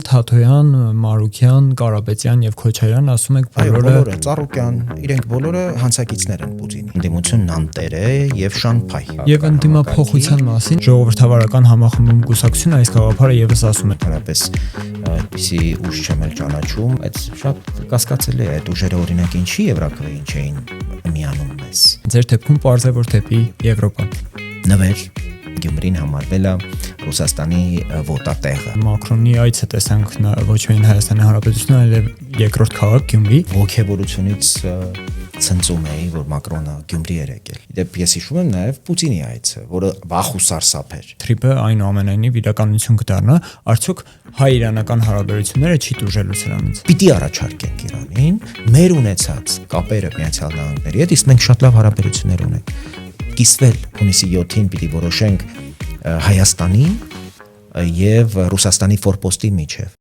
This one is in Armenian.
Թաթոյան, Մարուքյան, Կարապետյան եւ Քոչարյան ասում եք բոլորը Ծառուկյան, իրենք բոլորը հանցակիցներ են Պուտինի։ Ընդդիմությունն անտեր է եւ Շանփայ։ Եվ ընդդիմափոխության մասին ժողովրդավարական համախմբում կուսակցությունը այս գաղափարը եւս ասում է։ Հարաբես այդպիսի ուժ չեմ էլ ճանաչում, այդ շատ կասկածելի է, այդ ուժերը օրինակ ինչի Եվրաքվեին չէին միանում մեզ։ Ձեր դեպքում պարզ է որ դեպի Եվրոպա։ Նվեր Գյումրին համարվել է Ռուսաստանի ոտատեղը։ Մակրոնի այցը տեսանք ոչ միայն Հայաստանի Հանրապետությունը, այլև երկրորդ քաղաք Գյումրի։ Ոգևորությունից ցնծում էի, որ Մակրոնը Գյումրի էր եկել։ Դեպ ես հիշում եմ նաև Պուտինի այցը, որը վախ ու սարսափ էր։ Թրիպը այնուամենայնիվ իրականություն կդառնա, արդյոք հայ-իրանական հարաբերությունները չի տուժելու սրանից։ Պիտի առաջարկենք Իրանին մեր ունեցած կապերը Միացյալ Նահանգների հետ, իսկ մենք շատ լավ հարաբերություններ ունենք։ Կիսվել հունիսի 7-ին պիտի որոշենք Հայաստանի եւ Ռուսաստանի ֆորպոստի միջև։